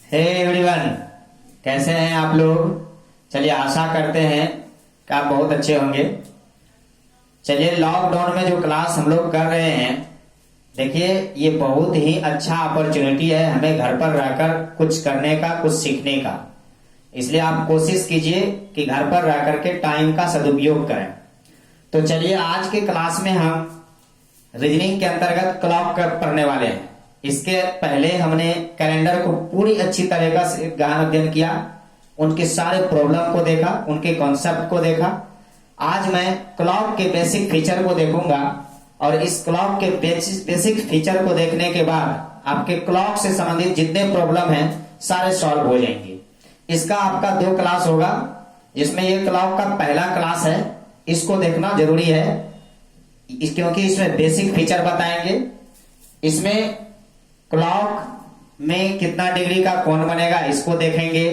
Hey everyone, कैसे हैं आप लोग। चलिए, आशा करते हैं कि आप बहुत अच्छे होंगे। चलिए, लॉकडाउन में जो क्लास हम लोग कर रहे हैं, देखिए ये बहुत ही अच्छा अपॉर्चुनिटी है हमें घर पर रहकर कुछ करने का, कुछ सीखने का। इसलिए आप कोशिश कीजिए कि घर पर रह करके टाइम का सदुपयोग करें। तो चलिए, आज के क्लास में हम रीजनिंग के अंतर्गत क्लॉक पढ़ने वाले हैं। इसके पहले हमने कैलेंडर को पूरी अच्छी तरीका से गहन अध्ययन किया, उनके सारे प्रॉब्लम को देखा, उनके कॉन्सेप्ट को देखा। आज मैं क्लॉक के बेसिक फीचर को देखूंगा और इस क्लॉक के बेसिक फीचर को देखने के बाद आपके क्लॉक से संबंधित जितने प्रॉब्लम हैं सारे सॉल्व हो जाएंगे। इसका आपका 2 क्लास होगा, जिसमें ये क्लॉक का पहला क्लास है। इसको देखना जरूरी है क्योंकि इसमें बेसिक फीचर बताएंगे। इसमें क्लॉक में कितना डिग्री का कोण बनेगा इसको देखेंगे।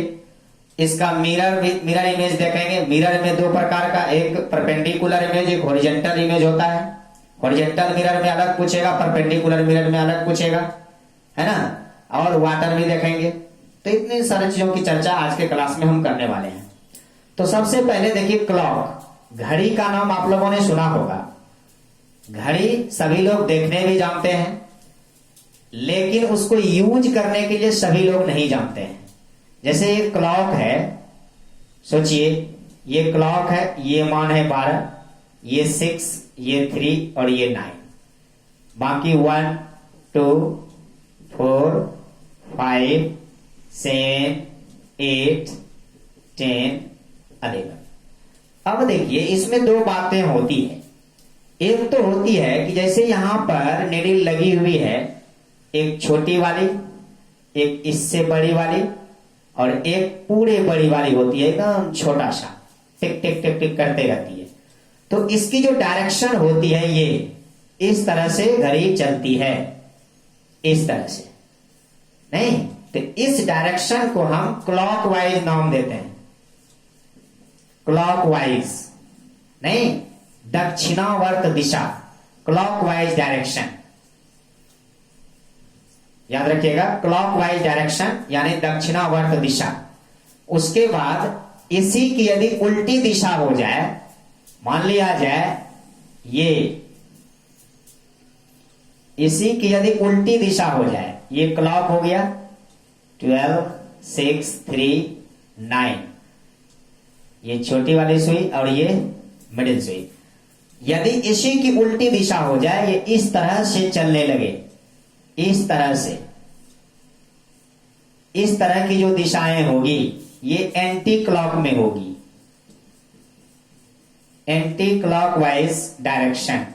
इसका मिरर इमेज देखेंगे। मिरर में 2 प्रकार का, एक परपेंडिकुलर इमेज, एक हॉरिजॉन्टल इमेज होता है। हॉरिजॉन्टल मिरर में अलग पूछेगा, परपेंडिकुलर मिरर में अलग पूछेगा, है ना। और वाटर भी देखेंगे। तो इतनी सारी चीजों की चर्चा आज के क्लास में हम करने वाले हैं। तो सबसे पहले देखिए, क्लॉक, घड़ी का नाम आप लोगों ने सुना होगा। घड़ी सभी लोग देखने भी जानते हैं, लेकिन उसको यूज करने के लिए सभी लोग नहीं जानते हैं। जैसे ये क्लॉक है, सोचिए ये क्लॉक है, ये मान है 12, ये 6, ये 3 और ये 9। बाकी 1, 2, 4, 5, 7, 8, 10, 11। अब देखिए, इसमें 2 बातें होती है। एक तो होती है कि जैसे यहां पर निडिल लगी हुई है, एक छोटी वाली, एक इससे बड़ी वाली और एक पूरे बड़ी वाली होती है, एकदम छोटा सा, टिक टिक टिक टिक करते रहती है। तो इसकी जो डायरेक्शन होती है, ये इस तरह से घड़ी चलती है, इस तरह से नहीं। तो इस डायरेक्शन को हम क्लॉकवाइज नाम देते हैं। क्लॉकवाइज नहीं, दक्षिणावर्त दिशा, क्लॉकवाइज डायरेक्शन। याद रखिएगा, क्लॉकवाइज डायरेक्शन यानी दक्षिणावर्त दिशा। उसके बाद इसी की यदि उल्टी दिशा हो जाए, मान लिया जाए ये, इसी की यदि उल्टी दिशा हो जाए, ये क्लॉक हो गया 12, 6, 3, 9, ये छोटी वाली सुई और ये मिडिल सुई। यदि इसी की उल्टी दिशा हो जाए, ये इस तरह से चलने लगे, इस तरह से, इस तरह की जो दिशाएं होगी ये एंटी क्लॉक में होगी, anti clockwise direction,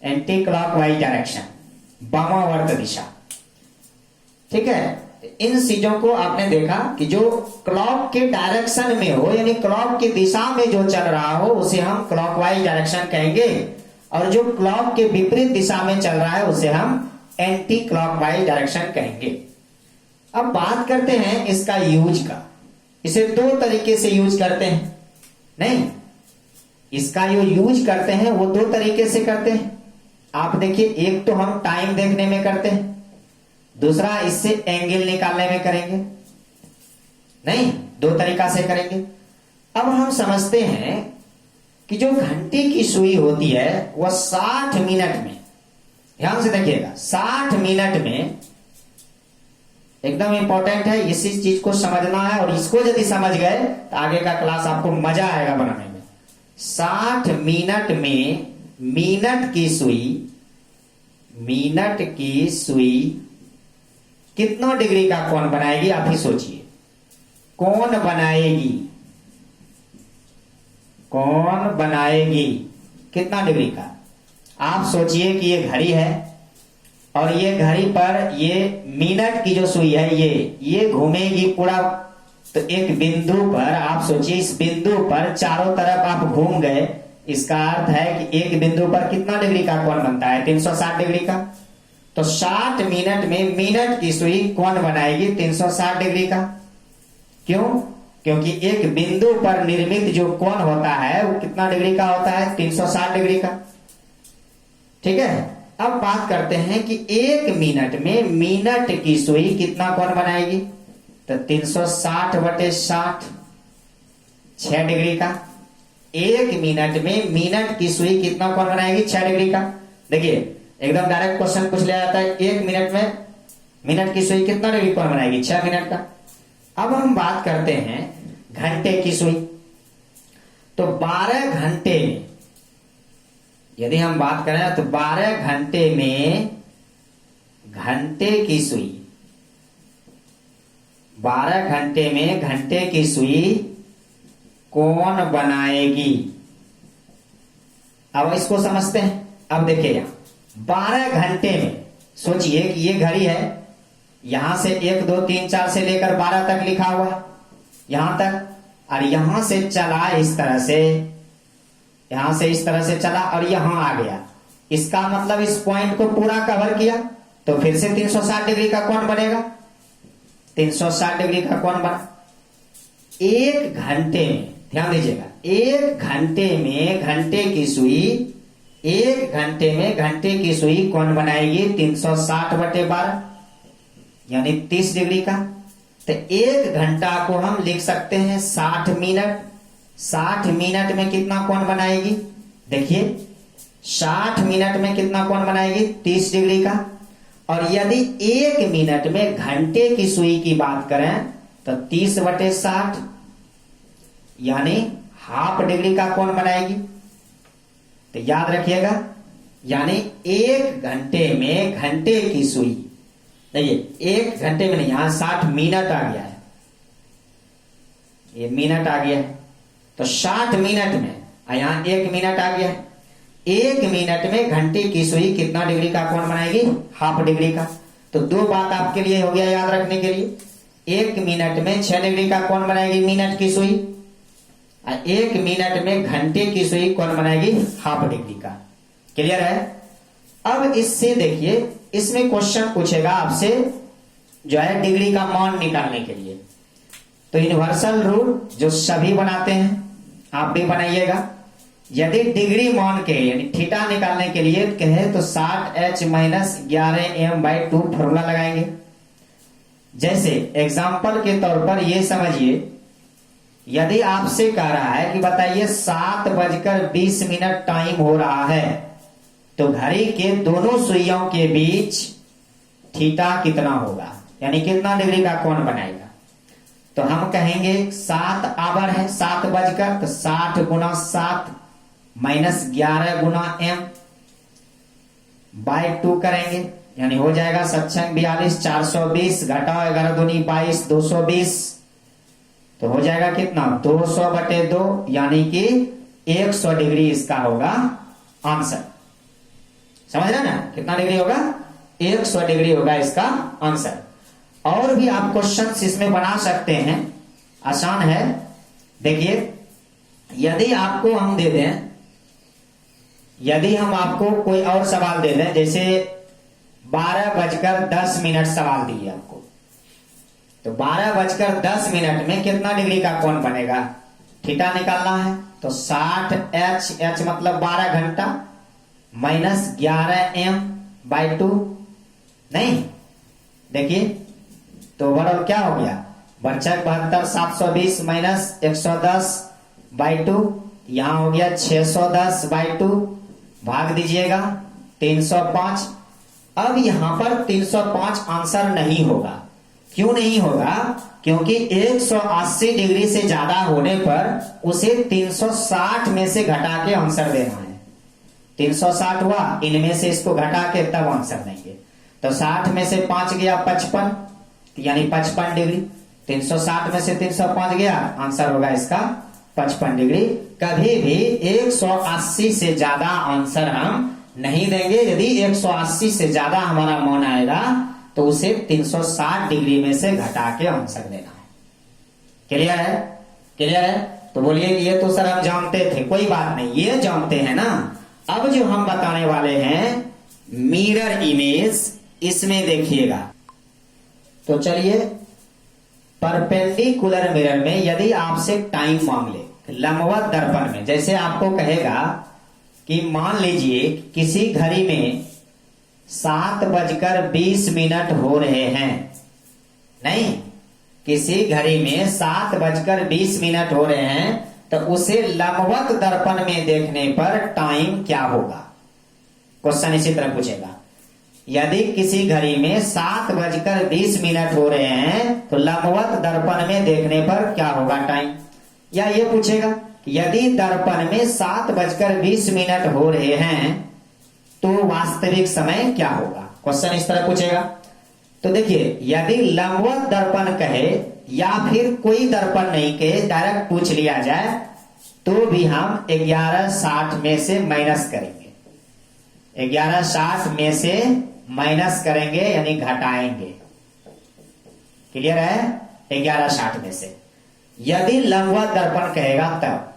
anti clockwise direction, वामावर्त दिशा। ठीक है, इन चीजों को आपने देखा कि जो क्लॉक के डायरेक्शन में हो, यानी क्लॉक की दिशा में जो चल रहा हो, उसे हम क्लॉकवाइज डायरेक्शन कहेंगे, और जो क्लॉक के विपरीत दिशा में चल रहा है उसे हम एंटी क्लॉकवाइज डायरेक्शन कहेंगे। अब बात करते हैं इसका यूज का। इसे 2 तरीके से यूज करते हैं, नहीं, इसका जो यूज करते हैं वो 2 तरीके से करते हैं। आप देखिए, एक तो हम टाइम देखने में करते हैं, दूसरा इससे एंगल निकालने में करेंगे। नहीं, 2 तरीका से करेंगे। अब हम समझते हैं कि जो घंटी की सुई होती है वह 60 मिनट में, ध्यान से देखिएगा, 60 मिनट में, एकदम इंपॉर्टेंट है, इसी चीज को समझना है। और इसको यदि समझ गए तो आगे का क्लास आपको मजा आएगा बनाने में। 60 मिनट में मिनट की सुई कितना डिग्री का कोण बनाएगी, आप ही सोचिए। कौन बनाएगी कितना डिग्री का। आप सोचिए कि ये घड़ी है और ये घड़ी पर ये मिनट की जो सुई है ये घूमेगी पूरा। तो एक बिंदु पर आप सोचिए, इस बिंदु पर चारों तरफ आप घूम गए, इसका अर्थ है कि एक बिंदु पर कितना डिग्री का कोण बनता है, 360 डिग्री का। तो 60 मिनट में मिनट की सुई कोण बनाएगी 360 डिग्री का। क्यों? क्योंकि एक बिंदु पर निर्मित जो कोण होता है वो कितना डिग्री का होता है, 360 डिग्री का। ठीक है। अब बात करते हैं कि 1 मिनट में मिनट की सुई कितना कोण बनाएगी, तो 360/60 6 डिग्री का। 1 मिनट में मिनट की सुई कितना कोण बनाएगी, 6 डिग्री का। देखिए एकदम डायरेक्ट क्वेश्चन पूछ लिया जाता है, 1 मिनट में मिनट की सुई कितना डिग्री कोण बनाएगी, 6 मिनट का। अब हम बात करते हैं घंटे की सुई, तो 12 घंटे में यदि हम बात करें तो 12 घंटे में घंटे की सुई, 12 घंटे में घंटे की सुई कौन बनाएगी। अब इसको समझते हैं। अब देखिए यहां 12 घंटे में सोचिए कि ये घड़ी है, यहां से 1 2 3 4 से लेकर 12 तक लिखा हुआ यहां तक, और यहां से चला इस तरह से, यहां से इस तरह से चला और यहां आ गया। इसका मतलब इस पॉइंट को पूरा कवर किया, तो फिर से 360 डिग्री का कोण बनेगा, 360 डिग्री का कोण बना। 1 घंटे में, ध्यान दीजिएगा, 1 घंटे में घंटे की सुई, 1 घंटे में घंटे की सुई कौन बनाएगी, 360/12 यानी 30 डिग्री का। तो 1 घंटा को हम लिख सकते हैं 60 मिनट। 60 मिनट में कितना कोण बनाएगी, देखिए 60 मिनट में कितना कोण बनाएगी, 30 डिग्री का। और यदि 1 मिनट में घंटे की सुई की बात करें तो 30/60 यानी हाफ डिग्री का कोण बनाएगी। तो याद रखिएगा, यानी 1 घंटे में घंटे की सुई, देखिए 1 घंटे में नहीं, यहां 60 मिनट आ गया है, ये मिनट आ गया है, तो 60 मिनट में, यहां 1 मिनट आ गया है। 1 मिनट में घंटे की सुई कितना डिग्री का कोण बनाएगी, हाफ डिग्री का। तो 2 बात आपके लिए हो गया याद रखने के लिए, 1 मिनट में 6 डिग्री का कोण बनाएगी मिनट की सुई, और 1 मिनट में घंटे की सुई कौन बनाएगी, हाफ डिग्री का। क्लियर है। अब इससे देखिए, इसमें क्वेश्चन पूछेगा आपसे जो है डिग्री का मान निकालने के लिए, तो यूनिवर्सल रूल जो सभी बनाते हैं आप भी बनाइएगा। यदि डिग्री मान के यानी थीटा निकालने के लिए कहे तो 60h - 11m/2 फॉर्मूला लगाएंगे। जैसे एग्जाम्पल के तौर पर ये समझिए, यदि आपसे कह रहा है कि बताइए 7:20 टाइम हो रहा है, तो घड़ी के दोनों सुइयों के बीच थीटा कितना होगा, यानी कितना डिग्री का कोण बनाएगा। तो हम कहेंगे 7 आवर है, 7 बजकर, तो 60 × 7 -11 × m/2 करेंगे, यानी हो जाएगा 7 42 420 घटाओ 11 दूनी 22 220, तो हो जाएगा कितना 200/2, यानी कि 100 डिग्री इसका होगा आंसर। समझ रहे ना, कितना डिग्री होगा, 100 डिग्री होगा इसका आंसर। और भी आप क्वेश्चंस इसमें बना सकते हैं, आसान है। देखिए यदि आपको हम दे दें, यदि हम आपको कोई और सवाल दे दें, जैसे 12:10 सवाल दिए आपको, तो 12:10 में कितना डिग्री का कोण बनेगा, थीटा निकालना है। तो 60h, h मतलब 12 घंटा, -11m/2, नहीं देखिए, तो ओवरऑल क्या हो गया, बर्चक 72 720 -110/2, यहां हो गया 610/2, भाग दीजिएगा 305। अब यहां पर 305 आंसर नहीं होगा। क्यों नहीं होगा, क्योंकि 180 डिग्री से ज्यादा होने पर उसे 360 में से घटा के आंसर देना है। 360 हुआ, इनमें से इसको घटा के तब आंसर देंगे। तो 60 में से 5 गया 55, यानी 55 डिग्री। 360 में से 305 गया, आंसर होगा इसका 55 डिग्री। कभी भी 180 से ज्यादा आंसर हम नहीं देंगे। यदि 180 से ज्यादा हमारा मान आएगा तो उसे 360 डिग्री में से घटा के आंसर देना है। क्लियर है, क्लियर है। तो बोलिए कि ये तो सर हम जानते थे, कोई बात नहीं, ये जानते हैं ना। अब जो हम बताने वाले हैं मिरर इमेज, इसमें देखिएगा। तो चलिए, परपेंडिकुलर मिरर में यदि आपसे टाइम मांग ले, लंबवत दर्पण में, जैसे आपको कहेगा कि मान लीजिए किसी घड़ी में 7:20 हो रहे हैं, नहीं, किसी घड़ी में 7:20 हो रहे हैं, तो उसे लंबवत दर्पण में देखने पर टाइम क्या होगा? क्वेश्चन इसी तरह पूछेगा। यदि किसी घड़ी में 7:20 हो रहे हैं तो लंबवत दर्पण में देखने पर क्या होगा टाइम? या ये पूछेगा यदि दर्पण में 7:20 हो रहे हैं तो वास्तविक समय क्या होगा? क्वेश्चन इस तरह पूछेगा। तो देखिए, यदि लंबवत दर्पण कहे या फिर कोई दर्पण नहीं कहे, डायरेक्ट पूछ लिया जाए, तो भी हम 1160 में से माइनस करेंगे। 1160 में से माइनस करेंगे यानी घटाएंगे। क्लियर है? 1160 में से यदि लंबवत दर्पण कहेगा तब,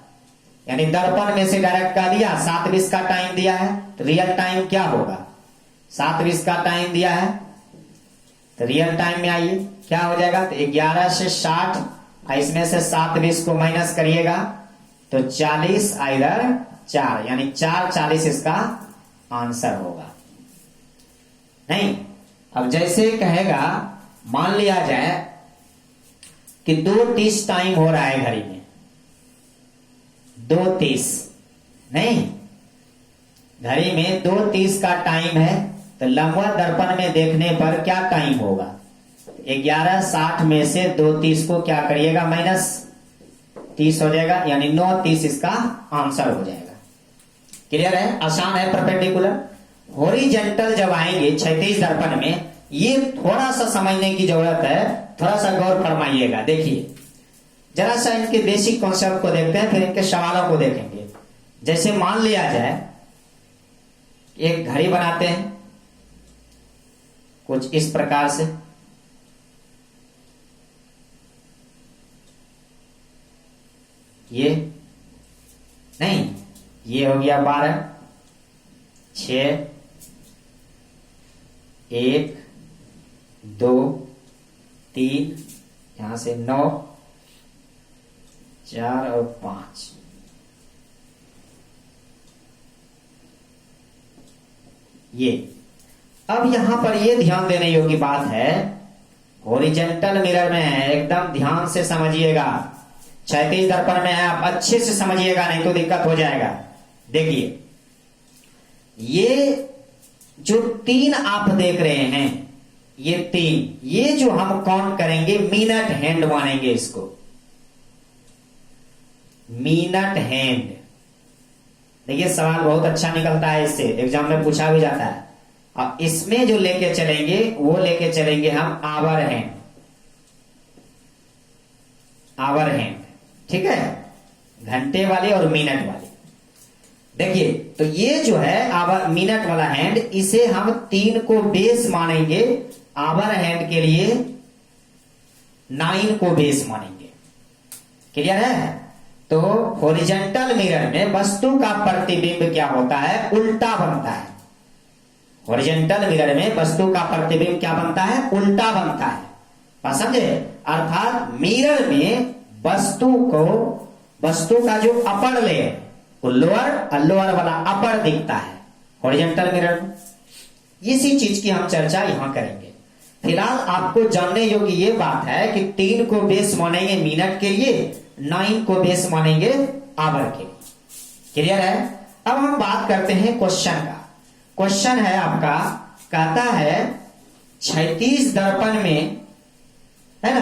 यानी दर्पण में से डायरेक्ट कह दिया 7:20 का टाइम दिया है, तो रियल टाइम क्या होगा? 7:20 का टाइम दिया है, तो रियल टाइम में आइए क्या हो जाएगा? तो 11 से 60, इसमें से 7:20 को माइनस करिएगा तो 40 इधर 4, यानी 4:40 इसका आंसर होगा। नहीं, अब जैसे कहेगा, मान लिया जाए कि 2:30 टाइम हो रहा है घड़ी में, 2:30, नहीं, घड़ी में 2:30 का टाइम है, तो लंबवत दर्पण में देखने पर क्या टाइम होगा? 1160 में से 2:30 को क्या करिएगा? माइनस 30 हो जाएगा, यानी 9:30 इसका आंसर हो जाएगा। क्लियर है? आसान है। परपेंडिकुलर हॉरिजॉन्टल जब आएंगे क्षैतिज दर्पण में, ये थोड़ा सा समझने की जरूरत है, थोड़ा सा गौर फरमाइएगा। देखिए, जरा सा इनके बेसिक कॉन्सेप्ट को देखते हैं, फिर इनके सवालों को देखेंगे। जैसे मान लिया जाए एक घड़ी बनाते हैं कुछ इस प्रकार से, ये नहीं, ये हो गया 12, 6, 1, 2, 3, यहां से 9, 4 और 5। ये अब यहां पर ये ध्यान देने योग्य बात है, हॉरिजॉन्टल मिरर में है, एकदम ध्यान से समझिएगा। क्षैतिज दर्पण में है, आप अच्छे से समझिएगा, नहीं तो दिक्कत हो जाएगा। देखिए, ये जो 3 आप देख रहे हैं, ये 3, ये जो हम काउंट करेंगे, मिनट हैंड मानेंगे इसको, मिनट हैंड। देखिए, सवाल बहुत अच्छा निकलता है इससे, एग्जाम में पूछा भी जाता है। और इसमें जो लेके चलेंगे वो लेके चलेंगे हम आवर हैंड, आवर हैंड, ठीक है, घंटे वाले और मिनट वाले। देखिए, तो ये जो है आवर मिनट वाला हैंड, इसे हम 3 को बेस मानेंगे, आवर हैंड के लिए 9 को बेस मानेंगे। क्लियर है? तो हॉरिजॉन्टल मिरर में वस्तु का प्रतिबिंब क्या होता है? उल्टा बनता है। हॉरिजॉन्टल मिरर में वस्तु का प्रतिबिंब क्या बनता है? उल्टा बनता है। बात समझे? अर्थात मिरर में वस्तु का जो अपर लेयर, वो लोअर वाला अपर दिखता है हॉरिजॉन्टल मिरर में। इसी चीज की हम चर्चा यहां करेंगे। फिलहाल आपको जानने योग्य ये बात है कि 3 को बेस मानेंगे मिनट के लिए, 9 को बेस मानेंगे आवर के लिए। क्लियर है? अब हम बात करते हैं क्वेश्चन का। क्वेश्चन है आपका, कहता है क्षैतिज दर्पण में, है ना,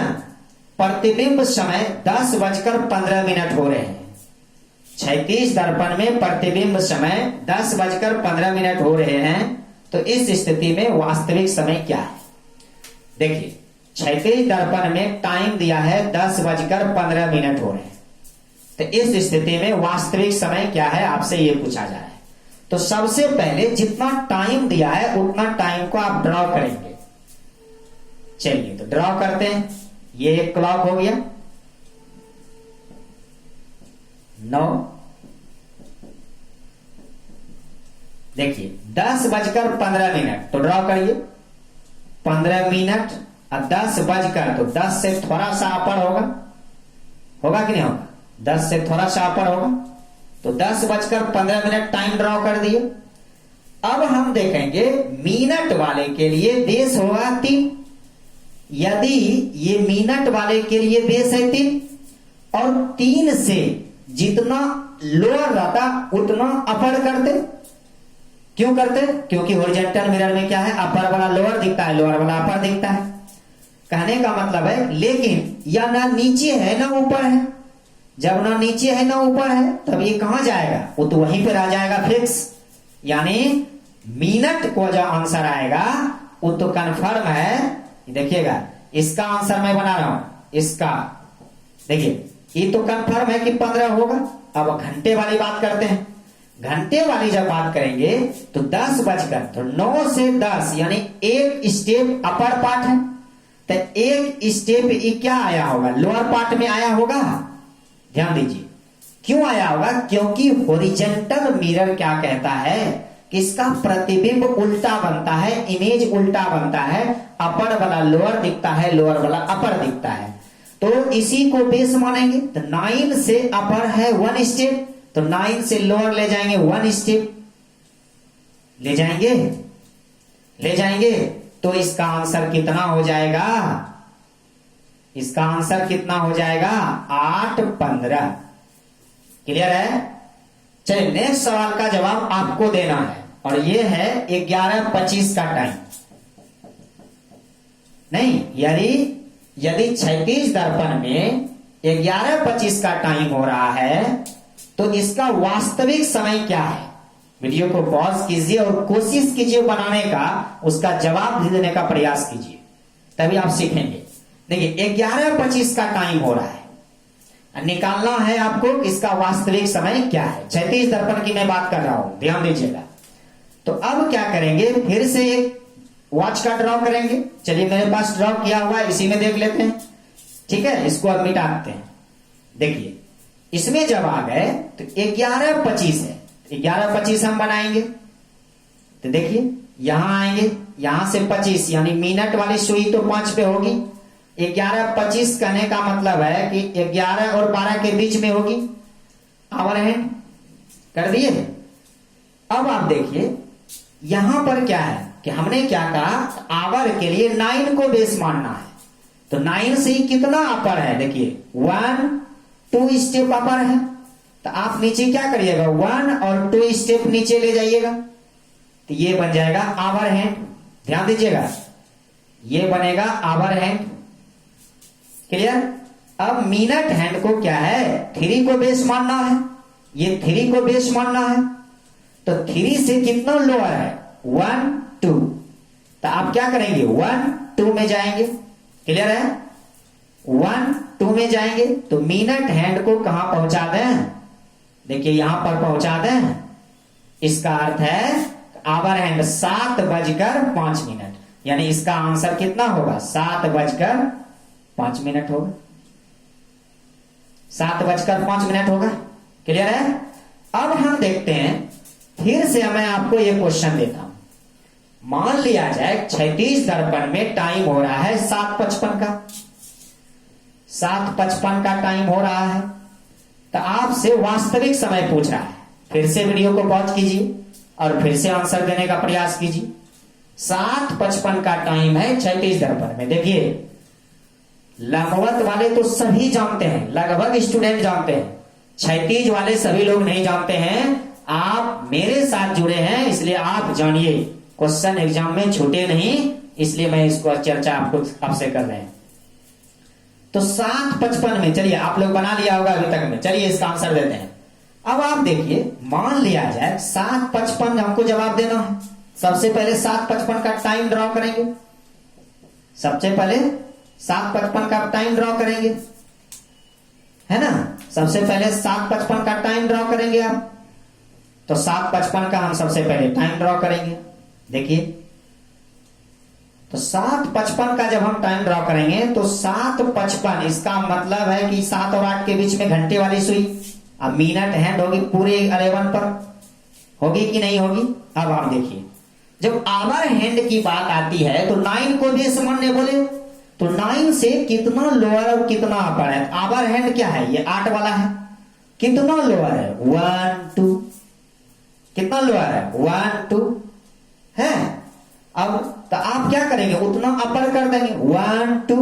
प्रतिबिंब समय 10:15 हो रहे हैं। क्षैतिज दर्पण में प्रतिबिंब समय 10:15 हो रहे हैं, तो इस स्थिति में वास्तविक समय क्या है? देखिए, क्षैतिज दर्पण में टाइम दिया है 10:15 हो रहे हैं, तो इस स्थिति में वास्तविक समय क्या है आपसे ये पूछा जा रहा है। तो सबसे पहले जितना टाइम दिया है उतना टाइम को आप ड्रॉ करेंगे। चलिए, तो ड्रॉ करते हैं। ये एक क्लॉक हो गया, 9। देखिए, 10:15, तो ड्रॉ करिए 15 मिनट और 10 बजकर, तो 10 से थोड़ा सा अपर होगा कि नहीं होगा? 10 से थोड़ा सा अपर होगा, तो 10:15 टाइम ड्रॉ कर दिए। अब हम देखेंगे मिनट वाले के लिए बेस होगा 3। यदि ये मिनट वाले के लिए बेस है 3 और 3 से जितना लोअर रहता उतना अपर करते। क्यों करते? क्योंकि हॉरिजॉन्टल मिरर में क्या है, अपर वाला लोअर दिखता है, लोअर वाला अपर दिखता है। कहने का मतलब है, लेकिन यह ना नीचे है ना ऊपर है। जब ना नीचे है ना ऊपर है तब ये कहां जाएगा, वो तो वहीं पर आ जाएगा फिक्स। यानी मिनट को जो आंसर आएगा वो तो कन्फर्म है। देखिएगा इसका आंसर मैं बना रहा हूं, इसका देखिए ये तो कन्फर्म है कि 15 होगा। अब घंटे वाली बात करते हैं। घंटे वाली जब बात करेंगे तो 10 बजकर तो 9 से 10 यानी एक स्टेप अपर पार्ट है, तो एक स्टेप ये क्या आया होगा, लोअर पार्ट में आया होगा। ध्यान दीजिए क्यों आया होगा, क्योंकि हॉरिजॉन्टल मिरर क्या कहता है कि इसका प्रतिबिंब उल्टा बनता है, इमेज उल्टा बनता है। अपर वाला लोअर दिखता है, लोअर वाला अपर दिखता है, तो इसी को बेस मानेंगे। तो 9 से अपर है 1 स्टेप, तो 9 से लोअर ले जाएंगे 1 स्टेप, ले जाएंगे। तो इसका आंसर कितना हो जाएगा, इसका आंसर कितना हो जाएगा 8 15। क्लियर है? चलिए नेक्स्ट सवाल का जवाब आपको देना है और ये है 11:25 का टाइम। नहीं, यदि क्षैतिज दर्पण में 11:25 का टाइम हो रहा है तो इसका वास्तविक समय क्या है। वीडियो को पॉज कीजिए और कोशिश कीजिए बनाने का, उसका जवाब देने का प्रयास कीजिए, तभी आप सीखेंगे। देखिए 11:25 का टाइम हो रहा है, निकालना है आपको इसका वास्तविक समय क्या है। क्षैतिज दर्पण की मैं बात कर रहा हूं, ध्यान दीजिएगा। तो अब क्या करेंगे, फिर से एक वॉच का ड्रॉ करेंगे। चलिए मेरे पास ड्रॉ किया हुआ है, इसी में देख लेते हैं। ठीक है, इसको अब मिटा देते हैं। देखिए इसमें जब आ गए तो 11:25 है, 11:25 हम बनाएंगे। तो देखिए यहां आएंगे, यहां से 25 यानी मिनट वाली सुई तो 5 पे होगी। 11:25 कहने का मतलब है कि 11 और 12 के बीच में होगी। आवर हैंड कर दिए। अब आप देखिए यहां पर क्या है कि हमने क्या कहा, आवर के लिए 9 को बेस मानना है। तो 9 से ही कितना अपर है, देखिए 1 2 स्टेप अपर है। तो आप नीचे क्या करिएगा, 1 और 2 स्टेप नीचे ले जाइएगा, तो ये बन जाएगा आवर हैंड। ध्यान दीजिएगा ये बनेगा आवर हैंड। क्लियर? अब मिनट हैंड को क्या है, 3 को बेस मानना है, ये 3 को बेस मानना है। तो 3 से कितना लोअर है, 1 2। तो आप क्या करेंगे, 1 2 में जाएंगे। क्लियर है? 1 2 में जाएंगे तो मिनट हैंड को कहां पहुंचा दें, देखिए यहां पर पहुंचा दें। इसका अर्थ है आवर हैंड 7:05, यानी इसका आंसर कितना होगा, 7:05 होगा। 7:05 होगा। क्लियर है? अब हम देखते हैं, फिर से मैं आपको यह क्वेश्चन देता हूं। मान लिया जाए क्षैतिज दर्पण में टाइम हो रहा है 7:55 का, 7:55 का टाइम हो रहा है। तो आपसे वास्तविक समय पूछ रहा है। फिर से वीडियो को पॉज कीजिए और फिर से आंसर देने का प्रयास कीजिए। 7:55 का टाइम है क्षैतिज दर्पण में। देखिए लंबवत वाले तो सभी जानते हैं, लगभग स्टूडेंट जानते हैं, क्षैतिज वाले सभी लोग नहीं जानते हैं। आप मेरे साथ जुड़े हैं इसलिए आप जानिए, क्वेश्चन एग्जाम में छूटे नहीं, इसलिए मैं इसको चर्चा आपसे कर रहे हैं। तो 7:55 में, चलिए आप लोग बना लिया होगा अभी तक में, चलिए इसका आंसर देते हैं। अब आप देखिए मान लिया जाए 7:55 हमको जवाब देना है। सबसे पहले 7:55 का टाइम ड्रॉ करेंगे, सबसे पहले 7:55 का टाइम ड्रॉ करेंगे, है ना। सबसे पहले 7:55 का टाइम ड्रॉ करेंगे आप। तो 7:55 का हम सबसे पहले टाइम ड्रॉ करेंगे। देखिए तो 7:55 का जब हम टाइम ड्रॉ करेंगे तो 7:55 इसका मतलब है कि 7 और 8 के बीच में घंटे वाली सुई। अब मिनट हैंड होगी पूरे 11 पर, होगी कि नहीं होगी। अब आप देखिए जब आवर हैंड की बात आती है तो 9 को बेस मानने बोले, तो 9 से कितना लोअर और कितना अपर है। आवर हैंड क्या है, ये 8 वाला है, कितना लोअर है 1 2, कितना लोअर है 1 2। है। अब तो आप क्या करेंगे, उतना अपर कर देंगे, 1 2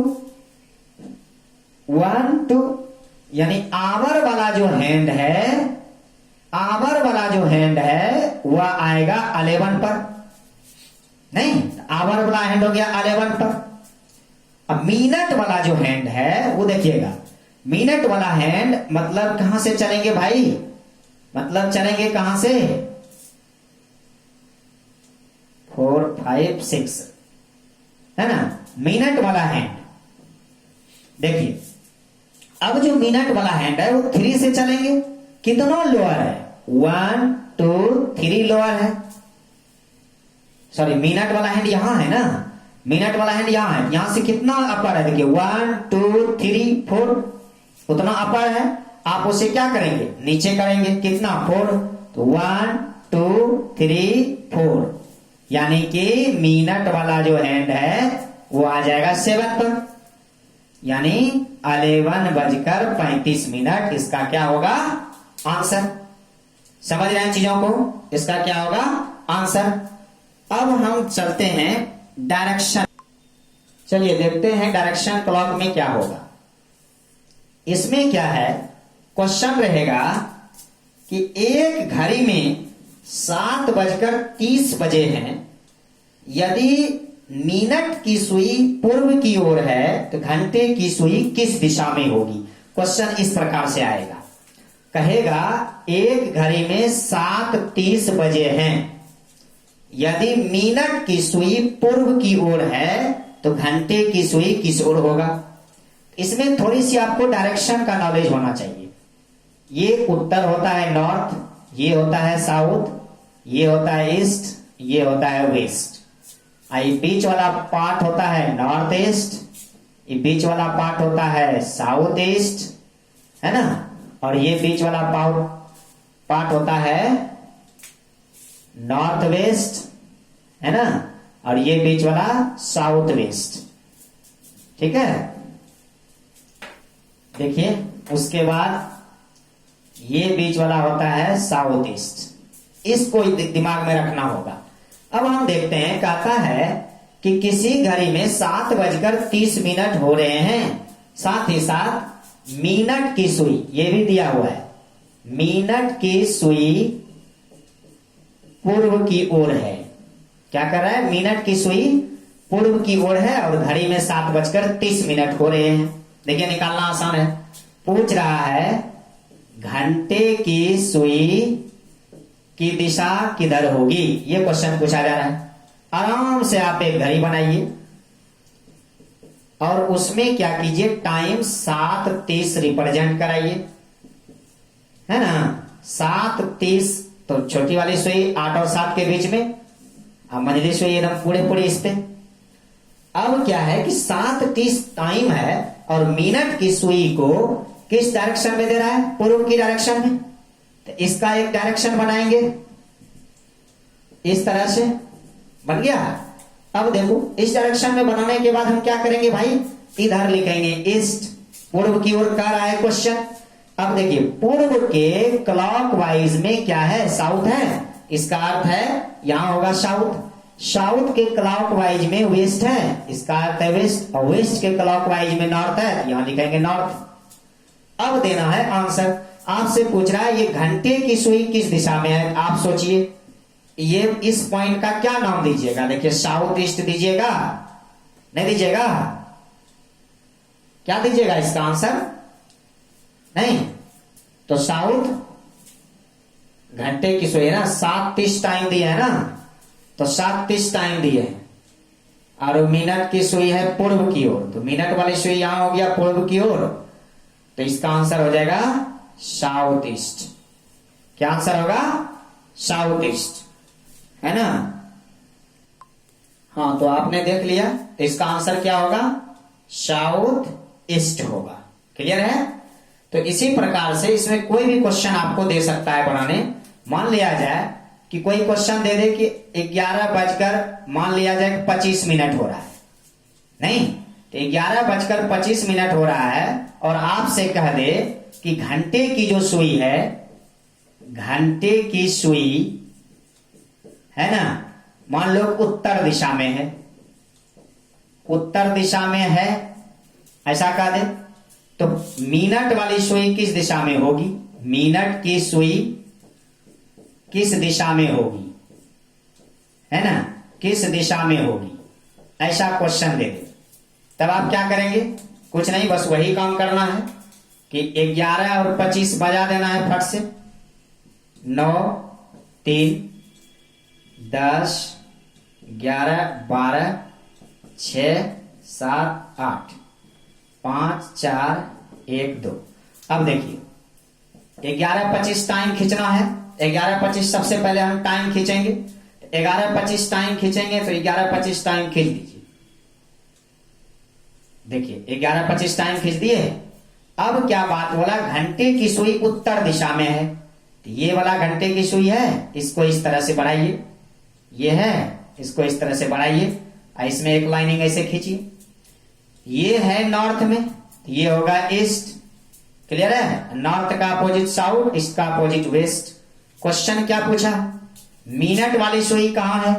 1 2, यानी आवर वाला जो हैंड है, आवर वाला जो हैंड है वह आएगा 11 पर। नहीं, आवर वाला हैंड हो गया 11 पर। अब मिनट वाला जो हैंड है वो देखिएगा, मिनट वाला हैंड मतलब कहां से चलेंगे भाई, मतलब चलेंगे कहां से, 4 5 6 है ना, मिनट वाला हैंड। देखिए अब जो मिनट वाला हैंड है वो 3 से चलेंगे, कितना लोअर है, 1 2 3 लोअर है। सॉरी, मिनट वाला हैंड यहां है ना, मिनट वाला हैंड यहां है, यहां से कितना अपर है, देखिए 1 2 3 4, उतना अपर है। आप उसे क्या करेंगे, नीचे करेंगे, कितना 4, तो 1 2 3 4, यानी कि मिनट वाला जो हैंड है वो आ जाएगा 7 पर, यानी 11:35। इसका क्या होगा, आंसर। समझ रहे हैं चीजों को, इसका क्या होगा, आंसर। अब हम चलते हैं डायरेक्शन। चलिए देखते हैं डायरेक्शन क्लॉक में क्या होगा। इसमें क्या है, क्वेश्चन रहेगा कि एक घड़ी में 7:30 बजे हैं, यदि मिनट की सुई पूर्व की ओर है तो घंटे की सुई किस दिशा में होगी। क्वेश्चन इस प्रकार से आएगा, कहेगा एक घड़ी में 7:30 बजे हैं, यदि मिनट की सुई पूर्व की ओर है तो घंटे की सुई किस ओर होगा। इसमें थोड़ी सी आपको डायरेक्शन का नॉलेज होना चाहिए। ये उत्तर होता है नॉर्थ, ये होता है साउथ, ये होता है ईस्ट, ये होता है वेस्ट। ये बीच वाला पार्ट होता है नॉर्थ ईस्ट, ये बीच वाला पार्ट होता है साउथ ईस्ट, है ना, और ये बीच वाला पार्ट होता है नॉर्थ वेस्ट, है ना, और ये बीच वाला साउथ वेस्ट। ठीक है, देखिए उसके बाद ये बीच वाला होता है साउथ ईस्ट। इसको दिमाग में रखना होगा। अब हम देखते हैं, कहता है कि किसी घड़ी में 7:30 हो रहे हैं, साथ ही साथ मिनट की सुई, ये भी दिया हुआ है, मिनट की सुई पूर्व की ओर है। क्या कर रहा है, मिनट की सुई पूर्व की ओर है और घड़ी में 7:30 हो रहे हैं। देखिए निकालना आसान है। पूछ रहा है घंटे की सुई की दिशा किधर होगी, ये क्वेश्चन पूछा जा रहा है। आराम से आप एक घड़ी बनाइए और उसमें क्या कीजिए, टाइम 7:30 रिप्रेजेंट कराइए, है ना, 7:30। तो छोटी वाली सुई 8 और 7 के बीच में, अब मंझली सुई एकदम पूरे इस पे। अब क्या है कि 7:30 टाइम है और मिनट की सुई को किस डायरेक्शन में दे रहा है, पूर्व की डायरेक्शन में। तो इसका एक डायरेक्शन बनाएंगे, इस तरह से बन गया। अब देखो इस डायरेक्शन में बनाने के बाद हम क्या करेंगे भाई, इधर लिखेंगे ईस्ट, पूर्व की ओर कर रहा है क्वेश्चन। अब देखिए पूर्व के क्लॉकवाइज में क्या है, साउथ है, इसका अर्थ है यहां होगा साउथ। साउथ के क्लॉकवाइज में वेस्ट है, इसका अर्थ है वेस्ट, और वेस्ट के क्लॉकवाइज में नॉर्थ है, यहां लिखेंगे नॉर्थ। अब देना है आंसर। आपसे पूछ रहा है ये घंटे की सुई किस दिशा में है, आप सोचिए, ये इस पॉइंट का क्या नाम दीजिएगा। देखिए साउथ ईस्ट दीजिएगा, नहीं दीजिएगा, क्या दीजिएगा इसका आंसर, नहीं, तो साउथ घंटे की सुई है ना, 7:30 टाइम दिया है ना, तो 7:30 टाइम दिए है, और मिनट की सुई है पूर्व की ओर, तो मिनट वाली सुई यहां हो गया पूर्व की ओर, तो इसका आंसर हो जाएगा साउथ ईस्ट। क्या आंसर होगा, साउथ ईस्ट, है ना। हाँ तो आपने देख लिया, तो इसका आंसर क्या होगा, साउथ ईस्ट होगा। क्लियर है। तो इसी प्रकार से इसमें कोई भी क्वेश्चन आपको दे सकता है बनाने। मान लिया जाए कि कोई क्वेश्चन दे दे कि 11:25 हो रहा है, नहीं तो 11:25 हो रहा है, और आपसे कह दे कि घंटे की जो सुई है, घंटे की सुई है ना, मान लो उत्तर दिशा में है, उत्तर दिशा में है ऐसा कह दे, तो मिनट वाली सुई किस दिशा में होगी? मिनट की सुई किस दिशा में होगी, है ना, किस दिशा में होगी, ऐसा क्वेश्चन दे दे। तब आप क्या करेंगे? कुछ नहीं, बस वही काम करना है कि 11 और 25 बजा देना है फट से। 9, 3, 10, 11, 12, 6, 7, 8, 5, 4, 1, 2। अब देखिए 11:25 टाइम खींचना है। 11:25 सबसे पहले हम टाइम खींचेंगे। 11:25 टाइम खींचेंगे तो 11:25 टाइम खींच दीजिए। देखिए 11:25 टाइम खींच दिए। अब क्या बात बोला? घंटे की सुई उत्तर दिशा में है, तो ये वाला घंटे की सुई है, इसको इस तरह से बढ़ाइए। ये है, इसको इस तरह से बढ़ाइए, इसमें एक लाइनिंग ऐसे खींचिए। ये है नॉर्थ में, तो ये होगा ईस्ट। क्लियर है? नॉर्थ का अपोजिट साउथ, ईस्ट का अपोजिट वेस्ट। क्वेश्चन क्या पूछा? मिनट वाली सुई कहां है?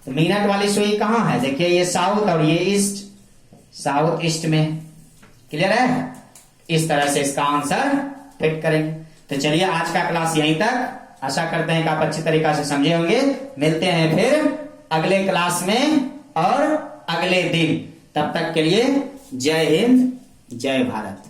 तो मिनट वाली सुई कहां है? देखिए ये साउथ और ये ईस्ट, साउथ ईस्ट में। क्लियर है? इस तरह से इसका आंसर फिट करेंगे। तो चलिए आज का क्लास यहीं तक। आशा करते हैं कि आप अच्छी तरीका से समझे होंगे। मिलते हैं फिर अगले क्लास में और अगले दिन। तब तक के लिए जय हिंद, जय भारत।